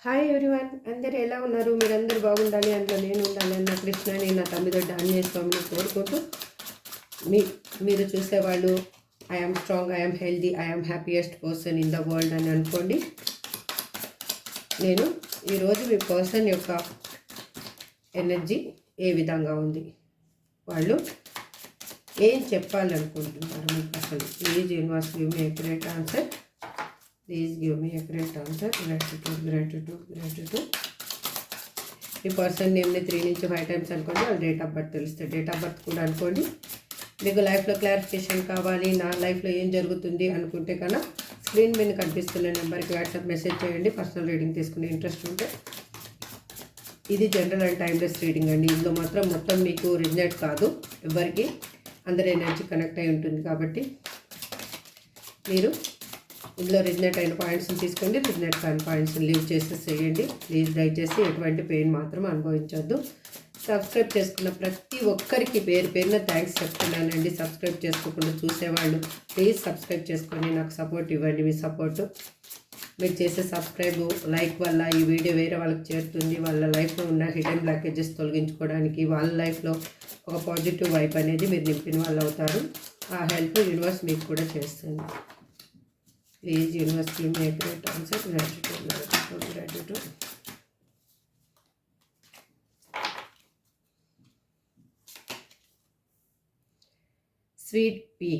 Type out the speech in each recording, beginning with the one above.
Hi everyone, అందరు ఎలా ఉన్నారు? మీరందరూ బాగుండాలి, అందులో నేను ఉండాలి అన్న కృష్ణని నా తమ్మిదొడ్డ ఆంజనేయ స్వామిని కోరుకుంటూ మీరు చూసేవాళ్ళు I'm strong, I'm healthy, I'm happiest person in the world అని అనుకోండి. నేను ఈరోజు మీ పర్సన్ యొక్క ఎనర్జీ ఏ విధంగా ఉంది, వాళ్ళు ఏం చెప్పాలనుకుంటున్నారు మీకు అసలు. Please universe give me accurate answer. Please give me a great answer. Gratitude. ఈ పర్సన్ నేమ్ని 3 నుంచి 5 టైమ్స్ అనుకోండి. వాళ్ళ డేట్ ఆఫ్ బర్త్ తెలుస్తుంది. డేట్ ఆఫ్ బర్త్ కూడా అనుకోండి. మీకు లైఫ్లో క్లారిఫికేషన్ కావాలి, నా లైఫ్లో ఏం జరుగుతుంది అనుకుంటే కన్నా స్క్రీన్ మీద కనిపిస్తున్న నెంబర్కి వాట్సాప్ మెసేజ్ చేయండి. పర్సనల్ రీడింగ్ తీసుకునే ఇంట్రెస్ట్ ఉంటే. ఇది జనరల్ అండ్ టైమ్లెస్ రీడింగ్ అండి. ఇందులో మాత్రం మొత్తం మీకు రిజనెట్ కాదు, ఎవరికి అందరి ఎనర్జీ కనెక్ట్ అయి ఉంటుంది. కాబట్టి మీరు ఇందులో రిజనెట్ అయిన పాయింట్స్ని తీసుకోండి, రిజనెట్ కాని పాయింట్స్ని లీవ్ చేసేసేయండి. ప్లీజ్ దయచేసి ఎటువంటి పెయిన్ మాత్రం అనుభవించొద్దు. సబ్స్క్రైబ్ చేసుకున్న ప్రతి ఒక్కరికి పేరు పేరున థ్యాంక్స్ చెప్తున్నానండి. సబ్స్క్రైబ్ చేసుకోకుండా చూసేవాళ్ళు ప్లీజ్ సబ్స్క్రైబ్ చేసుకొని నాకు సపోర్ట్ ఇవ్వండి. మీ సపోర్టు, మీరు చేసే సబ్స్క్రైబ్, లైక్ వల్ల ఈ వీడియో వేరే వాళ్ళకి చేరుతుంది. వాళ్ళ లైఫ్లో ఉన్న హిడెన్ బ్లాకేజెస్ తొలగించుకోవడానికి, వాళ్ళ లైఫ్లో ఒక పాజిటివ్ వైబ్ అనేది మీరు నింపిన వాళ్ళు అవుతారు. ఆ హెల్ప్ యూనివర్స్ మీకు కూడా చేస్తుంది. Please universe give me a great answer. Gratitude. Sweet pea,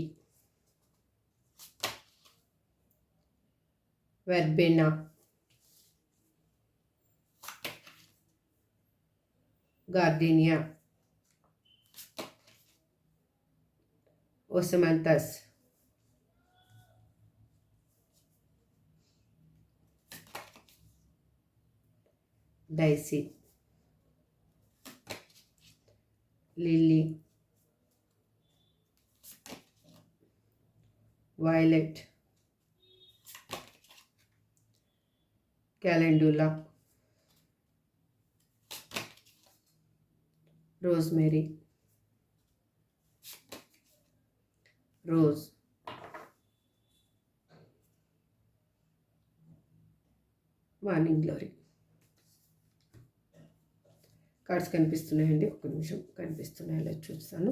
verbena, gardenia, osmanthus, daisy, lily, violet, calendula, rosemary, rose, morning glory. Cards కనిపిస్తున్నాయండి, ఒక్క నిమిషం. కనిపిస్తున్నాయి, అలా చూస్తాను.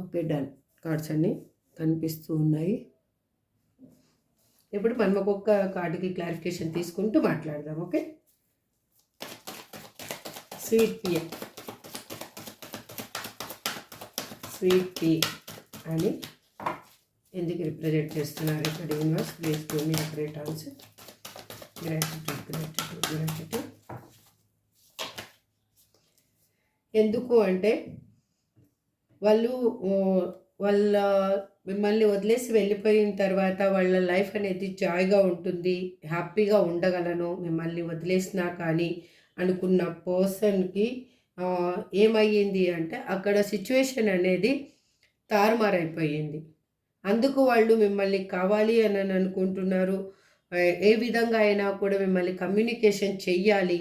Okay, done. కార్డ్స్ అన్నీ కనిపిస్తూ ఉన్నాయి. ఇప్పుడు మనం ఒక్కొక్క కార్డుకి క్లారిఫికేషన్ తీసుకుంటూ మాట్లాడదాం. ఓకే. స్వీట్ పీ అని ఎందుకు రిప్రజెంట్ చేస్తున్నారు ఇక్కడ universe? Please give me a great answer. Gratitude. ఎందుకు అంటే వాళ్ళ మిమ్మల్ని వదిలేసి వెళ్ళిపోయిన తర్వాత వాళ్ళ లైఫ్ అనేది జాయ్గా ఉంటుంది, హ్యాపీగా ఉండగలను మిమ్మల్ని వదిలేసినా కానీ అనుకున్న పర్సన్కి ఏమయ్యింది అంటే అక్కడ సిచ్యువేషన్ అనేది తారుమారైపోయింది. అందుకు వాళ్ళు మిమ్మల్ని కావాలి అని అనుకుంటున్నారు. ఏ విధంగా అయినా కూడా మిమ్మల్ని కమ్యూనికేషన్ చెయ్యాలి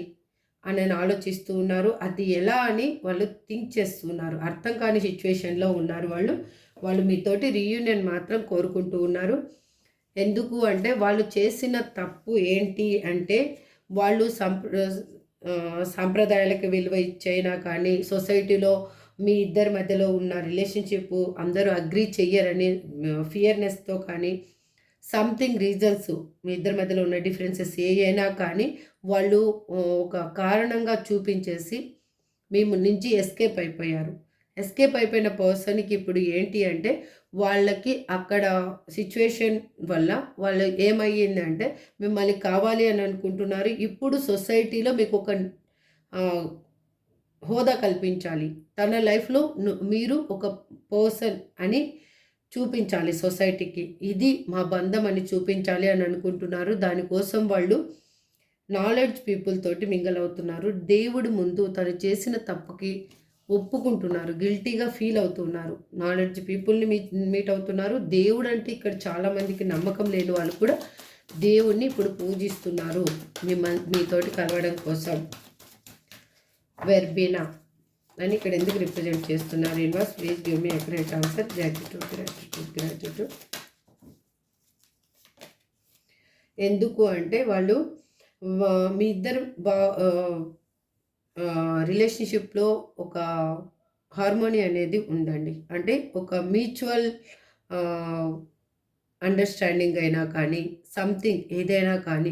అని ఆలోచిస్తూ ఉన్నారు. అది ఎలా అని వాళ్ళు థింక్ చేస్తున్నారు. అర్థం కాని సిచ్యువేషన్లో ఉన్నారు వాళ్ళు మీతోటి రీయూనియన్ మాత్రం కోరుకుంటూ ఉన్నారు. ఎందుకు అంటే వాళ్ళు చేసిన తప్పు ఏంటి అంటే వాళ్ళు సాంప్రదాయాలకు విలువ ఇచ్చైనా కానీ సొసైటీలో మీ ఇద్దరి మధ్యలో ఉన్న రిలేషన్షిప్ అందరూ అగ్రీ చెయ్యరని ఫియర్నెస్తో కానీ సంథింగ్ రీజన్స్, మీ ఇద్దరి మధ్యలో ఉన్న డిఫరెన్సెస్ అయినా కానీ వాళ్ళు ఒక కారణంగా చూపించేసి మేము నుంచి ఎస్కేప్ అయిపోయారు. ఎస్కేప్ అయిపోయిన పర్సన్కి ఇప్పుడు ఏంటి అంటే వాళ్ళకి అక్కడ సిచ్యువేషన్ వల్ల వాళ్ళు ఏమయ్యిందంటే మిమ్మల్ని కావాలి అని అనుకుంటున్నారు. ఇప్పుడు సొసైటీలో మీకు ఒక హోదా కల్పించాలి, తన లైఫ్లో మీరు ఒక పర్సన్ అని చూపించాలి సొసైటీకి. ఇది మా బంధం అని చూపించాలి అని అనుకుంటున్నారు. దానికోసం వాళ్ళు నాలెడ్జ్ పీపుల్ తోటి మింగల్ అవుతున్నారు. దేవుడి ముందు తను చేసిన తప్పుకి ఒప్పుకుంటున్నారు, గిల్టీగా ఫీల్ అవుతున్నారు. నాలెడ్జ్ పీపుల్ని మీట్ అవుతున్నారు. దేవుడు అంటే ఇక్కడ చాలామందికి నమ్మకం లేని వాళ్ళు కూడా దేవుడిని ఇప్పుడు పూజిస్తున్నారు మీతోటి కలవడం కోసం. వెర్బినా అని ఇక్కడ ఎందుకు రిప్రజెంట్ చేస్తున్నారు universe? Please give me accurate answer. Gratitude. ఎందుకు అంటే వాళ్ళు మీ ఇద్దరు రిలేషన్‌షిప్‌లో ఒక హార్మోనీ అనేది ఉందండి. అంటే ఒక మ్యూచువల్ ఆహ్, అండర్‌స్టాండింగ్ అయినా కానీ, సంథింగ్ ఏదైనా కానీ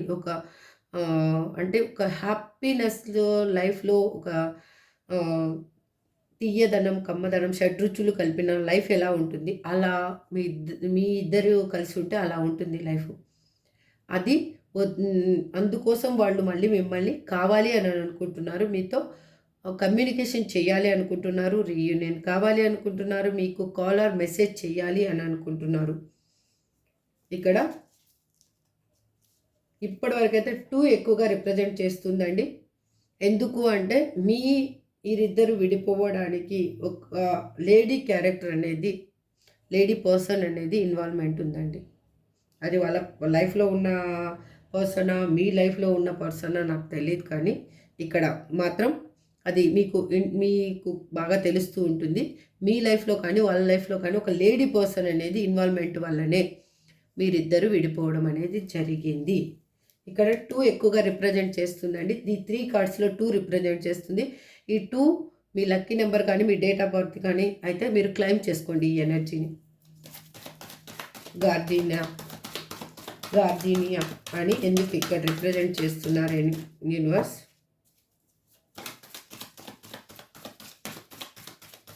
అంటే ఒక హ్యాపీనెస్‌లో లైఫ్‌లో ఒక ఆహ్, తియ్యదనం, కమ్మదనం, షడ్రుచులు కలిపిన లైఫ్ ఎలా ఉంటుంది, అలా మీ ఇద్దరు కలిసి ఉంటే అలా ఉంటుంది లైఫు. అది అందుకోసం వాళ్ళు మళ్ళీ మిమ్మల్ని కావాలి అని అనుకుంటున్నారు. మీతో కమ్యూనికేషన్ చేయాలి అనుకుంటున్నారు. రీయూనియన్ కావాలి అనుకుంటున్నారు. మీకు కాల్ ఆర్ మెసేజ్ చేయాలి అని అనుకుంటున్నారు. ఇక్కడ ఇప్పటివరకైతే 2 ఎక్కువగా రిప్రజెంట్ చేస్తుందండి. ఎందుకు అంటే మీరిద్దరు విడిపోవడానికి ఒక లేడీ క్యారెక్టర్ అనేది, లేడీ పర్సన్ అనేది ఇన్వాల్వ్‌మెంట్ ఉందండి. అది వాళ్ళ లైఫ్‌లో ఉన్న పర్సనా, మీ లైఫ్‌లో ఉన్న పర్సనా నాకు తెలీదు కానీ, ఇక్కడ మాత్రం అది మీకు బాగా తెలుస్తూ ఉంటుంది. మీ లైఫ్‌లో కానీ, వాళ్ళ లైఫ్‌లో కానీ ఒక లేడీ పర్సన్ అనేది ఇన్వాల్వ్‌మెంట్ వల్లనే మీరిద్దరూ విడిపోవడం అనేది జరిగింది. ఇక్కడ 2 ఎక్కువగా రిప్రజెంట్ చేస్తుందండి. ఈ 3 కార్డ్స్‌లో 2 రిప్రజెంట్ చేస్తుంది. ఈ 2 మీ లక్కీ నెంబర్ కానీ, మీ డేట్ ఆఫ్ బర్త్ కానీ అయితే మీరు క్లెయిమ్ చేసుకోండి ఈ ఎనర్జీని. గార్డీనియా అని ఎందుకు ఇక్కడ రిప్రజెంట్ చేస్తున్నారు universe?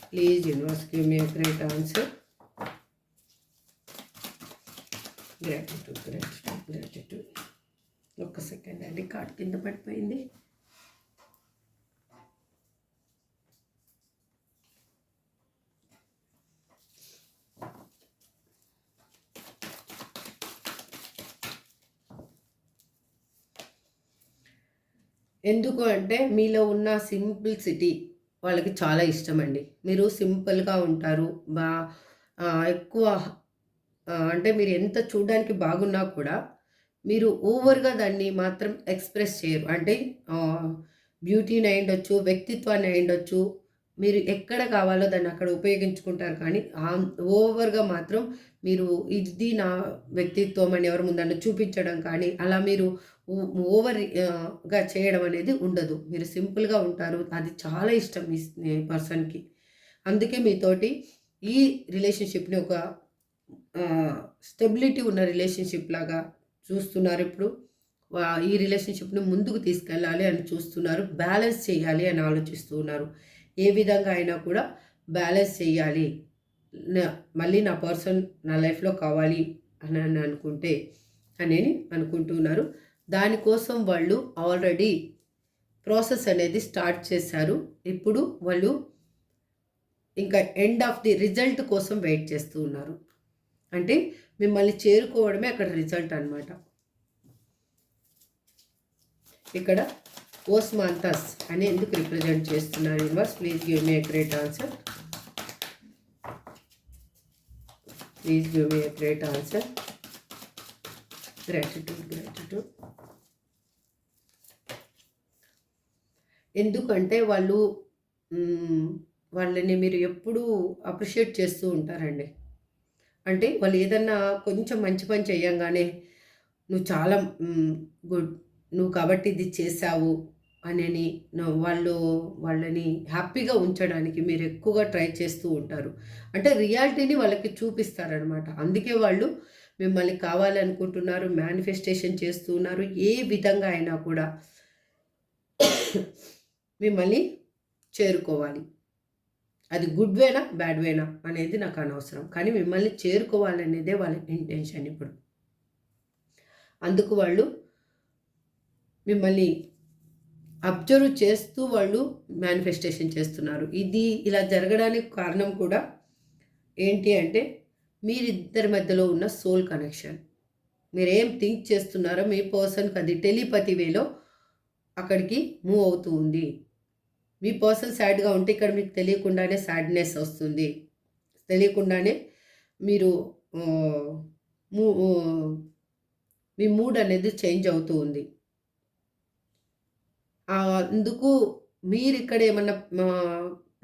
Please universe give me a great answer. Gratitude. ఒక్క సెకండ్ అండి, కార్డ్ కింద పడిపోయింది. ఎందుకు అంటే మీలో ఉన్న సింప్లిసిటీ వాళ్ళకి చాలా ఇష్టమండి. మీరు సింపుల్‌గా ఉంటారు. ఎక్కువ అంటే మీరు ఎంత చూడడానికి బాగున్నా కూడా మీరు ఓవర్‌గా దాన్ని మాత్రం ఎక్స్‌ప్రెస్ చేయరు. అంటే బ్యూటీని అయ్యుండొచ్చు, వ్యక్తిత్వాన్ని అయ్యుండొచ్చు. మీరు ఎక్కడ కావాలో దాన్ని అక్కడ ఉపయోగించుకుంటారు కానీ ఓవర్‌గా మాత్రం మీరు ఇది నా వ్యక్తిత్వం అని ఎవరి ముందన్నా చూపించడం కానీ, అలా మీరు గా చేయడం అనేది ఉండదు. మీరు సింపుల్‌గా ఉంటారు. అది చాలా ఇష్టం మీ పర్సన్‌కి. అందుకే మీతోటి ఈ రిలేషన్‌షిప్‌ని ఒక స్టెబిలిటీ ఉన్న రిలేషన్‌షిప్ లాగా చూస్తున్నారు ఇప్పుడు. ఈ రిలేషన్‌షిప్‌ని ముందుకు తీసుకెళ్ళాలి అని చూస్తున్నారు. బ్యాలెన్స్ చేయాలి అని ఆలోచిస్తూ ఉన్నారు. ఏ విధంగా అయినా కూడా బ్యాలెన్స్ చేయాలి. మళ్ళీ నా పర్సన్ నా లైఫ్‌లో కావాలి అని అనుకుంటే అనేది అనుకుంటున్నారు. దానికోసం వాళ్ళు ఆల్రెడీ ప్రాసెస్ అనేది స్టార్ట్ చేశారు. ఇప్పుడు వాళ్ళు ఇంకా ఎండ్ ఆఫ్ ది రిజల్ట్ కోసం వెయిట్ చేస్తూ ఉన్నారు. అంటే మిమ్మల్ని చేరుకోవడమే అక్కడ రిజల్ట్ అనమాట. ఇక్కడ ఓస్మాంతస్ అని ఎందుకు రిప్రజెంట్ చేస్తున్నారు universe? Please give me a great answer. Please give me a great answer. Gratitude. ఎందుకంటే వాళ్ళని మీరు ఎప్పుడూ అప్రిషియేట్ చేస్తూ ఉంటారండి. అంటే వాళ్ళు ఏదన్నా కొంచెం మంచి పని చేయంగానే నువ్వు చాలా గుడ్, నువ్వు కాబట్టి ఇది చేశావు అనని వాళ్ళని హ్యాపీగా ఉంచడానికి మీరు ఎక్కువగా ట్రై చేస్తూ ఉంటారు. అంటే రియాలిటీని వాళ్ళకి చూపిస్తారనమాట. అందుకే వాళ్ళు మిమ్మల్ని కావాలనుకుంటున్నారు, మేనిఫెస్టేషన్ చేస్తూ ఉన్నారు. ఏ విధంగా అయినా కూడా మిమ్మల్ని చేరుకోవాలి. అది గుడ్ వేనా, బ్యాడ్ వేనా అనేది నాకు అనవసరం. కానీ మిమ్మల్ని చేరుకోవాలనేదే వాళ్ళ ఇంటెన్షన్ ఇప్పుడు. అందుకు వాళ్ళు మిమ్మల్ని అబ్జర్వ్ చేస్తూ వాళ్ళు మేనిఫెస్టేషన్ చేస్తున్నారు. ఇది ఇలా జరగడానికి కారణం కూడా ఏంటి అంటే మీరిద్దరి మధ్యలో ఉన్న సోల్ కనెక్షన్. మీరేం థింక్ చేస్తున్నారో మీ పర్సన్కి అది టెలిపతి వేలో అక్కడికి మూవ్ అవుతూ ఉంది. మీ పర్సన్ సాడ్‌గా ఉంటే ఇక్కడ మీకు తెలియకుండానే సాడ్‌నెస్ వస్తుంది. తెలియకుండానే మీరు మీ మూడ్ అనేది చేంజ్ అవుతూ ఉంది. అందుకు మీరిక్కడ ఏమన్నా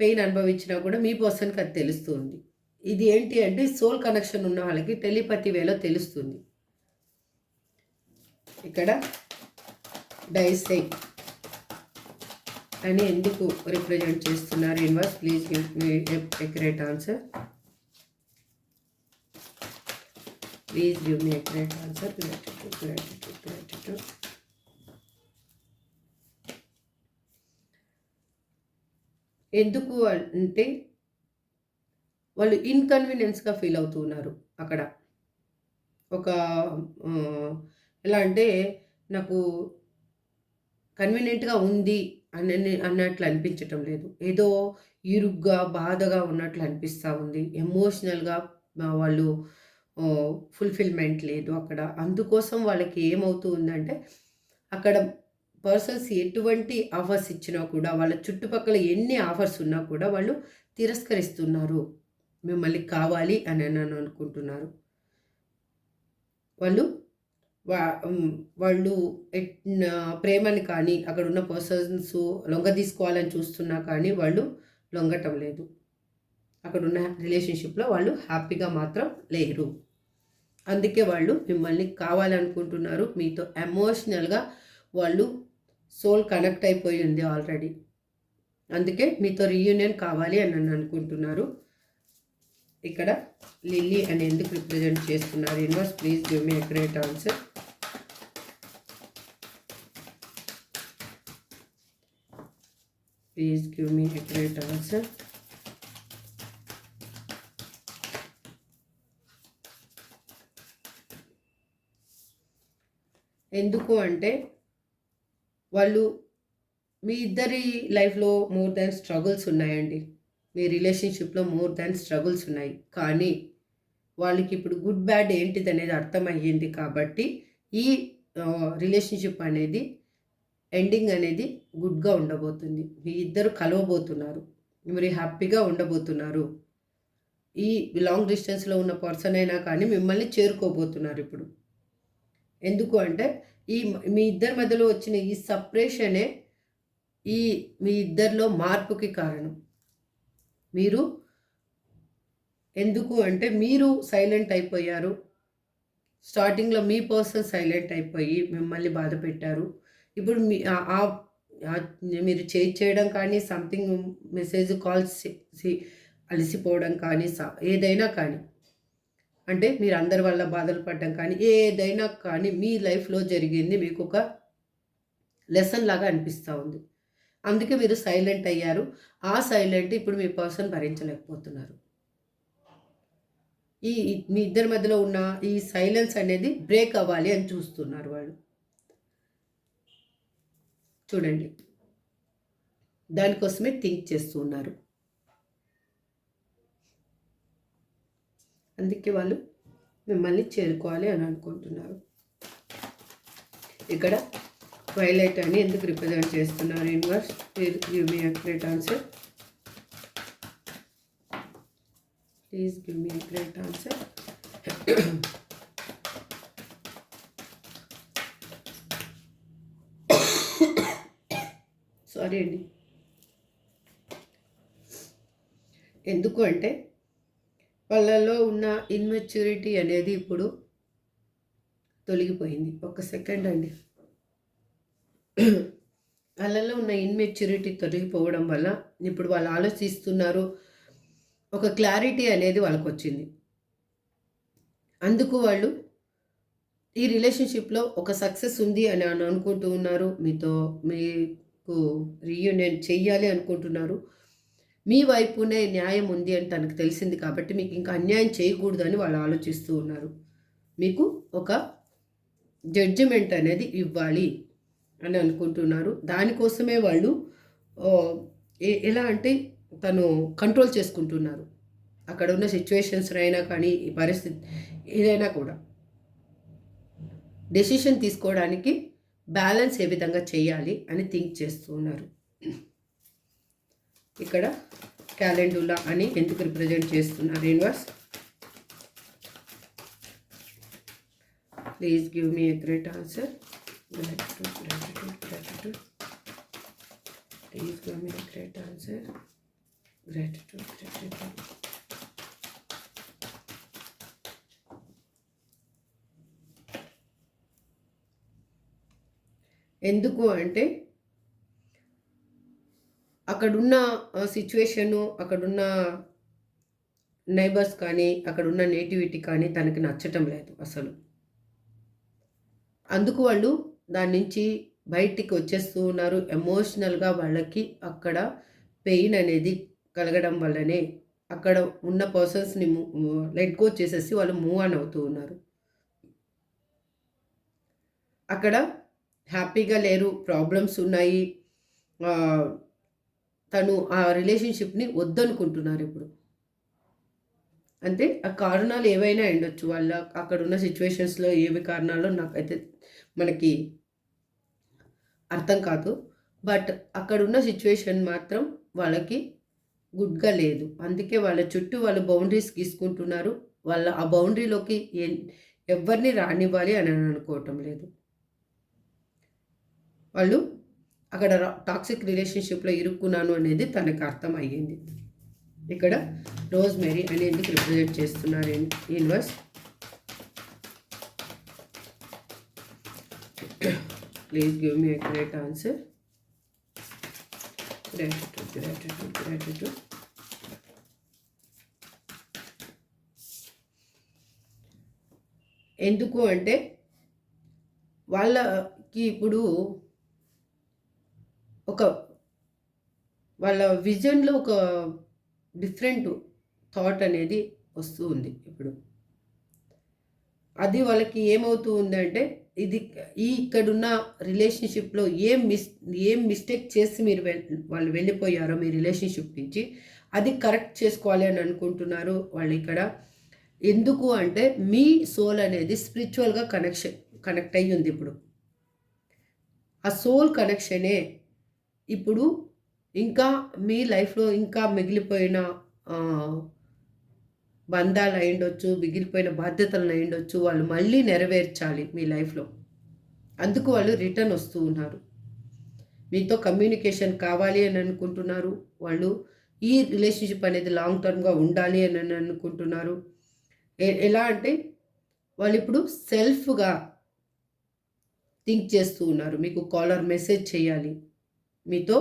పెయిన్ అనుభవించినా కూడా మీ పర్సన్‌కి అది తెలుస్తుంది. ఇది ఏంటి అంటే సోల్ కనెక్షన్ ఉన్న వాళ్ళకి టెలిపతి వేలో తెలుస్తుంది. ఇక్కడ డైసై అని ఎందుకు రిప్రజెంట్ చేస్తున్నారు universe? Please give me a great answer. Please give me a great answer. Gratitude. ఎందుకు అంటే వాళ్ళు ఇన్కన్వీనియన్స్గా ఫీల్ అవుతూ ఉన్నారు అక్కడ. ఒక ఎలా అంటే నాకు కన్వీనియంట్గా ఉంది అన్నట్లు అనిపించటం లేదు. ఏదో ఇరుగ్గా బాధగా ఉన్నట్లు అనిపిస్తూ ఉంది. ఎమోషనల్గా వాళ్ళు ఫుల్ఫిల్మెంట్ లేదు అక్కడ. అందుకోసం వాళ్ళకి ఏమవుతూ ఉందంటే అక్కడ పర్సన్స్ ఎటువంటి ఆఫర్స్ ఇచ్చినా కూడా, వాళ్ళ చుట్టుపక్కల ఎన్ని ఆఫర్స్ ఉన్నా కూడా వాళ్ళు తిరస్కరిస్తున్నారు. మిమ్మల్ని కావాలి అని అనుకుంటున్నారు. వాళ్ళు వాళ్ళు ప్రేమని కానీ అక్కడున్న పర్సన్స్ లొంగదీసుకోవాలని చూస్తున్నా కానీ వాళ్ళు లొంగటం లేదు. అక్కడున్న రిలేషన్షిప్లో వాళ్ళు హ్యాపీగా మాత్రం లేరు. అందుకే వాళ్ళు మిమ్మల్ని కావాలనుకుంటున్నారు. మీతో ఎమోషనల్గా వాళ్ళు సోల్ కనెక్ట్ అయిపోయి ఉంది ఆల్రెడీ. అందుకే మీతో రీయూనియన్ కావాలి అని అనుకుంటున్నారు. ఇక్కడ లిల్లీ అని ఎందుకు రిప్రజెంట్ చేస్తున్నారు universe? Please give me a great answer. Please give me a great answer. ఎందుకు అంటే వాళ్ళు మీ ఇద్దరి లైఫ్లో మోర్ దాన్ స్ట్రగుల్స్ ఉన్నాయండి. మీ రిలేషన్షిప్లో మోర్ దాన్ స్ట్రగుల్స్ ఉన్నాయి. కానీ వాళ్ళకి ఇప్పుడు గుడ్ బ్యాడ్ ఏంటిది అనేది అర్థమయ్యింది కాబట్టి ఈ రిలేషన్షిప్ అనేది ఎండింగ్ అనేది గుడ్గా ఉండబోతుంది. మీ ఇద్దరు కలవబోతున్నారు. మీరు హ్యాపీగా ఉండబోతున్నారు. ఈ లాంగ్ డిస్టెన్స్లో ఉన్న పర్సన్ అయినా కానీ మిమ్మల్ని చేరుకోబోతున్నారు ఇప్పుడు. ఎందుకు అంటే మీ ఇద్దరి మధ్యలో వచ్చిన ఈ సపరేషనే మీ ఇద్దరిలో మార్పుకి కారణం. మీరు ఎందుకు అంటే మీరు సైలెంట్ అయిపోయారు. స్టార్టింగ్లో మీ పర్సన్ సైలెంట్ అయిపోయి మిమ్మల్ని బాధ పెట్టారు. ఇప్పుడు మీరు చేయడం కానీ సంథింగ్ మెసేజ్ కాల్స్ అలసిపోవడం కానీ ఏదైనా కానీ అంటే మీరు అందరి వల్ల బాధలు పడడం కానీ ఏదైనా కానీ మీ లైఫ్లో జరిగింది మీకు ఒక లెసన్ లాగా అనిపిస్తూ ఉంది. అందుకే మీరు సైలెంట్ అయ్యారు. ఆ సైలెంట్ ఇప్పుడు మీ పర్సన్ భరించలేకపోతున్నారు. మీ ఇద్దరి మధ్యలో ఉన్న ఈ సైలెన్స్ అనేది బ్రేక్ అవ్వాలి అని చూస్తున్నారు వాళ్ళు. చూడండి, దానికోసమే థింక్ చేస్తూ ఉన్నారు. అందుకే వాళ్ళు మిమ్మల్ని చేరుకోవాలి అని అనుకుంటున్నారు. ఇక్కడ ట్వైలైట్ అని ఎందుకు రిప్రజెంట్ చేస్తున్నారు universe? Give me a great answer. Please give me a great answer. Sorry అండి. ఎందుకు అంటే వాళ్ళలో ఉన్న ఇన్మెచ్యూరిటీ అనేది ఇప్పుడు తొలగిపోయింది. ఒక్క సెకండ్ అండి. వాళ్ళలో ఉన్న ఇన్మెచ్యూరిటీ తొలగిపోవడం వల్ల ఇప్పుడు వాళ్ళు ఆలోచిస్తున్నారు. ఒక క్లారిటీ అనేది వాళ్ళకు వచ్చింది. అందుకు వాళ్ళు ఈ రిలేషన్షిప్లో ఒక సక్సెస్ ఉంది అని అనుకుంటూ ఉన్నారు. మీకు రీయూనియన్ చెయ్యాలి అనుకుంటున్నారు. మీ వైపునే న్యాయం ఉంది అని తనకు తెలిసింది కాబట్టి మీకు ఇంకా అన్యాయం చేయకూడదని వాళ్ళు ఆలోచిస్తూ ఉన్నారు. మీకు ఒక జడ్జిమెంట్ అనేది ఇవ్వాలి అని అనుకుంటున్నారు. దానికోసమే వాళ్ళు ఎలా అంటే తను కంట్రోల్ చేసుకుంటున్నారు. అక్కడ ఉన్న సిచ్యువేషన్స్ అయినా కానీ ఈ పరిస్థితి ఏదైనా కూడా డెసిషన్ తీసుకోవడానికి బ్యాలెన్స్ ఏ విధంగా చేయాలి అని థింక్ చేస్తూ ఉన్నారు. ఇక్కడ క్యాలెండులా అని ఎందుకు రిప్రజెంట్ చేస్తున్నారు universe? Please give me a great answer. Gratitude. Please give me a great answer. Gratitude. ఎందుకు అంటే అక్కడున్న సిచ్యువేషను, అక్కడున్న నైబర్స్ కానీ, అక్కడున్న నేటివిటీ కానీ తనకి నచ్చటం లేదు అసలు. అందుకు వాళ్ళు దాని నుంచి బయటికి వచ్చేస్తూ ఉన్నారు. ఎమోషనల్‌గా వాళ్ళకి అక్కడ పెయిన్ అనేది కలగడం వల్లనే అక్కడ ఉన్న పర్సన్స్‌ని లెట్ గో చేసేసి వాళ్ళు మూవ్ ఆన్ అవుతూ ఉన్నారు. అక్కడ హ్యాపీగా లేరు. ప్రాబ్లమ్స్ ఉన్నాయి. తను ఆ రిలేషన్‌షిప్‌ని వద్దనుకుంటున్నారిప్పుడు. అంటే ఆ కారణాలు ఏవైనా అయ్యుండొచ్చు. వాళ్ళ అక్కడున్న సిట్యుయేషన్స్‌లో ఏవి కారణాలో నాకైతే మనకి అర్థం కాదు. బట్ అక్కడున్న సిట్యుయేషన్ మాత్రం వాళ్ళకి గుడ్‌గా లేదు. అందుకే వాళ్ళ చుట్టూ వాళ్ళు బౌండరీస్ గీసుకుంటున్నారు. వాళ్ళ ఆ బౌండరీలోకి ఎవ్వరిని రానివ్వాలి అని అనుకోవటం లేదు. వాళ్ళు అక్కడ టాక్సిక్ రిలేషన్‌షిప్‌లో ఇరుక్కున్నాను అనేది తనకు అర్థమయ్యింది. ఇక్కడ రోజ్‌మెరీ అని ఎందుకు రిప్రజెంట్ చేస్తున్నారు universe? Please give me a great answer. Gratitude. ఎందుకు అంటే వాళ్ళకి ఇప్పుడు ఒక వాళ్ళ విజన్‌లో ఒక డిఫరెంట్ థాట్ అనేది వస్తూ ఉంది ఇప్పుడు. అది వాళ్ళకి ఏమవుతూ ఉందంటే ఇది ఇక్కడున్న రిలేషన్‌షిప్‌లో ఏం మిస్టేక్ చేసి మీరు వాళ్ళు వెళ్ళిపోయారో మీ రిలేషన్‌షిప్ నుంచి అది కరెక్ట్ చేసుకోవాలి అని అనుకుంటున్నారు వాళ్ళిక్కడ. ఎందుకు అంటే మీ సోల్ అనేది స్పిరిచువల్‌గా కనెక్ట్ అయ్యి ఉంది ఇప్పుడు. ఆ సోల్ కనెక్షనే ఇప్పుడు ఇంకా మీ లైఫ్‌లో ఇంకా మిగిలిపోయిన బంధాలు అయ్యుండొచ్చు, మిగిలిపోయిన బాధ్యతలను అయ్యుండొచ్చు. వాళ్ళు మళ్ళీ నెరవేర్చాలి మీ లైఫ్‌లో. అందుకు వాళ్ళు రిటర్న్ వస్తూ ఉన్నారు. మీతో కమ్యూనికేషన్ కావాలి అని అనుకుంటున్నారు. వాళ్ళు ఈ రిలేషన్‌షిప్ అనేది లాంగ్ టర్మ్‌గా ఉండాలి అని అనుకుంటున్నారు. ఎలా అంటే వాళ్ళిప్పుడు సెల్ఫ్‌గా థింక్ చేస్తూ ఉన్నారు. మీకు కాల్ ఆర్ మెసేజ్ చేయాలి. మీతో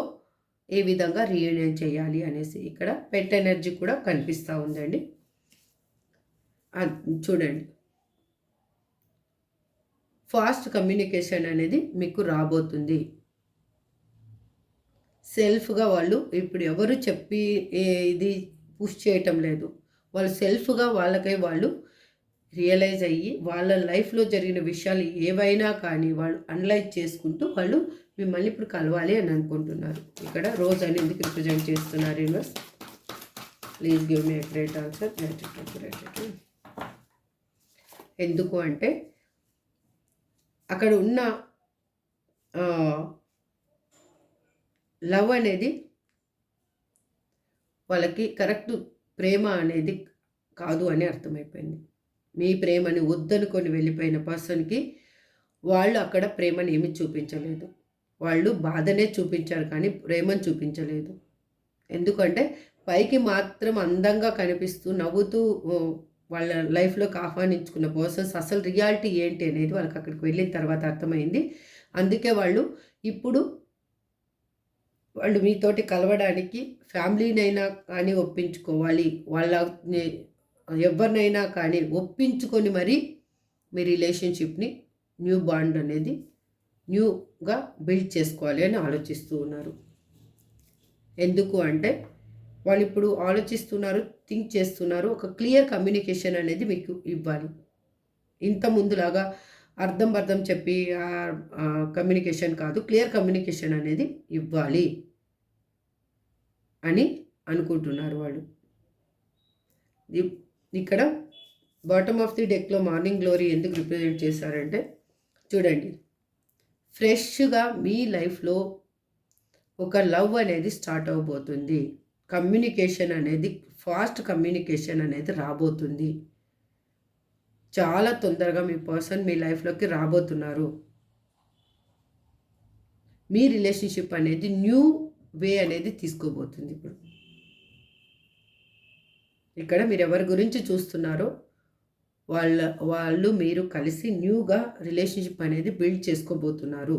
ఏ విధంగా రీయూనియన్ చేయాలి అనేసి. ఇక్కడ పెట్ ఎనర్జీ కూడా కనిపిస్తూ ఉందండి. చూడండి. ఫాస్ట్ కమ్యూనికేషన్ అనేది మీకు రాబోతుంది. సెల్ఫ్‌గా వాళ్ళు ఇప్పుడు ఎవరు చెప్పి ఇది పుష్ చేయటం లేదు. వాళ్ళు సెల్ఫ్‌గా వాళ్ళకై వాళ్ళు రియలైజ్ అయ్యి వాళ్ళ లైఫ్‌లో జరిగిన విషయాలు ఏవైనా కానీ వాళ్ళు అనలైజ్ చేసుకుంటూ వాళ్ళు మిమ్మల్ని ఇప్పుడు కలవాలి అని అనుకుంటున్నారు. ఇక్కడ రోజ్ అని ఎందుకు రిప్రజెంట్ చేస్తున్నారు universe? Please give me a great answer. Gratitude. ఎందుకు అంటే అక్కడ ఉన్న లవ్ అనేది వాళ్ళకి కరెక్ట్ ప్రేమ అనేది కాదు అని అర్థమైపోయింది. మీ ప్రేమని వద్దనుకొని వెళ్ళిపోయిన పర్సన్‌కి వాళ్ళు అక్కడ ప్రేమని ఏమి చూపించలేదు. వాళ్ళు బాధనే చూపించారు కానీ ప్రేమను చూపించలేదు. ఎందుకంటే పైకి మాత్రం అందంగా కనిపిస్తూ నవ్వుతూ వాళ్ళ లైఫ్‌లోకి ఆహ్వానించుకున్న పర్సన్స్ అసలు రియాలిటీ ఏంటి అనేది వాళ్ళకి అక్కడికి వెళ్ళిన తర్వాత అర్థమైంది. అందుకే వాళ్ళు ఇప్పుడు వాళ్ళు మీతోటి కలవడానికి ఫ్యామిలీనైనా కానీ ఒప్పించుకోవాలి. ఎవరినైనా కానీ ఒప్పించుకొని మరి మీ రిలేషన్‌షిప్‌ని న్యూ బాండ్ అనేది న్యూగా బిల్డ్ చేసుకోవాలి అని ఆలోచిస్తూ ఉన్నారు. ఎందుకు అంటే వాళ్ళు ఇప్పుడు ఆలోచిస్తున్నారు, థింక్ చేస్తున్నారు. ఒక క్లియర్ కమ్యూనికేషన్ అనేది మీకు ఇవ్వాలి. ఇంత ముందులాగా అర్థం చెప్పి కమ్యూనికేషన్ కాదు, క్లియర్ కమ్యూనికేషన్ అనేది ఇవ్వాలి అని అనుకుంటున్నారు వాళ్ళు. ఇక్కడ బాటమ్ ఆఫ్ ది డెక్లో మార్నింగ్ గ్లోరీ ఎందుకు రిప్రజెంట్ చేశారంటే చూడండి, ఫ్రెష్గా మీ లైఫ్లో ఒక లవ్ అనేది స్టార్ట్ అవబోతుంది. కమ్యూనికేషన్ అనేది ఫాస్ట్ కమ్యూనికేషన్ అనేది రాబోతుంది. చాలా తొందరగా మీ పర్సన్ మీ లైఫ్లోకి రాబోతున్నారు. మీ రిలేషన్షిప్ అనేది న్యూ వే అనేది తీసుకోబోతుంది. ఇప్పుడు ఇక్కడ మీరు ఎవరి గురించి చూస్తున్నారో వాళ్ళు మీరు కలిసి న్యూగా రిలేషన్షిప్ అనేది బిల్డ్ చేసుకోబోతున్నారు.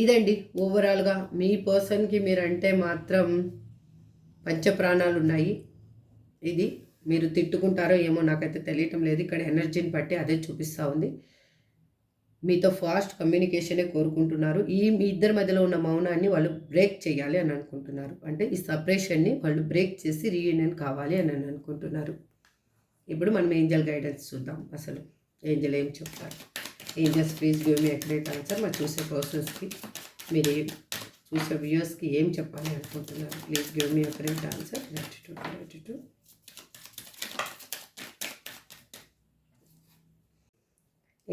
ఇదండి ఓవరాల్గా మీ పర్సన్కి మీరంటే మాత్రం పంచప్రాణాలు ఉన్నాయి. ఇది మీరు తిట్టుకుంటారో ఏమో నాకైతే తెలియటం లేదు. ఇక్కడ ఎనర్జీని బట్టి అదే చూపిస్తూ ఉంది. మీతో ఫాస్ట్ కమ్యూనికేషనే కోరుకుంటున్నారు. మీ ఇద్దరి మధ్యలో ఉన్న మౌనాన్ని వాళ్ళు బ్రేక్ చేయాలి అని అనుకుంటున్నారు. అంటే ఈ సపరేషన్ని వాళ్ళు బ్రేక్ చేసి రీయూనియన్ కావాలి అని అనుకుంటున్నారు. ఇప్పుడు మనం ఏంజల్ గైడెన్స్ చూద్దాం. అసలు ఏంజల్ ఏం చెప్తారు. Angels please give me accurate answer. మరి చూసే పర్సన్స్కి మీరు చూసే వ్యూయర్స్కి ఏం చెప్పాలి అనుకుంటున్నారు. Please give me accurate answer. Gratitude.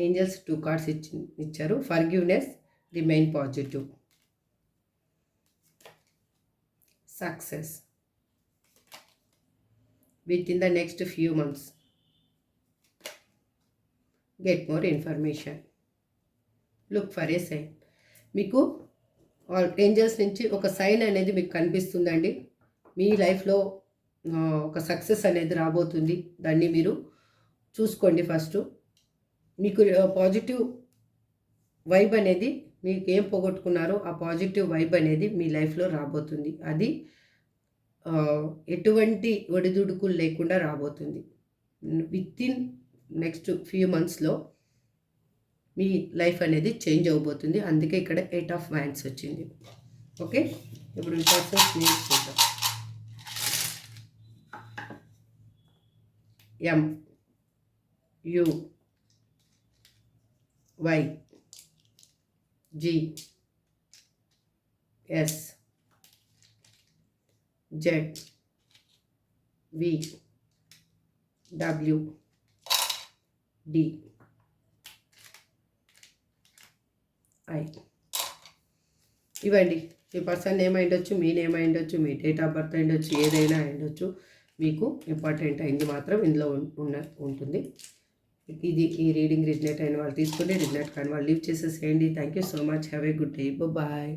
Angels 2 cards ఇచ్చారు. Forgiveness, remain positive, success within the next few months, get more information, look for a sign. మీకు ఏంజల్స్ నుంచి ఒక సైన్ అనేది మీకు కనిపిస్తుందండి. మీ లైఫ్లో ఒక సక్సెస్ అనేది రాబోతుంది. దాన్ని మీరు చూసుకోండి. ఫస్ట్ మీకు పాజిటివ్ వైబ్ అనేది, మీకు ఏం పోగొట్టుకున్నారో ఆ పాజిటివ్ వైబ్ అనేది మీ లైఫ్లో రాబోతుంది. అది ఎటువంటి ఒడిదుడుకులు లేకుండా రాబోతుంది. విత్ ఇన్ నెక్స్ట్ ఫ్యూ మంత్స్లో మీ లైఫ్ అనేది చేంజ్ అవ్వబోతుంది. అందుకే ఇక్కడ 8 ఆఫ్ వ్యాండ్స్ వచ్చింది. ఓకే, ఇప్పుడు పర్సన్స్ నేమ్స్ చూద్దాం. M U Y G S Z V W D I. ఇవ్వండి. మీ పర్సన్ నేమ్ అయ్యుండొచ్చు, మీ నేమ్ అయ్యుండొచ్చు, మీ డేట్ ఆఫ్ బర్త్ అయ్యుండొచ్చు, ఏదైనా అయ్యుండొచ్చు. మీకు ఇంపార్టెంట్ అయింది మాత్రం ఇందులో ఉంటుంది. ఇది ఈ రీడింగ్ రిజనేట్ అయిన వాళ్ళు తీసుకోండి, రిజనేట్ కానీ వాళ్ళు లీవ్ చేసేసేయండి. Thank you so much. Have a good day. Bye.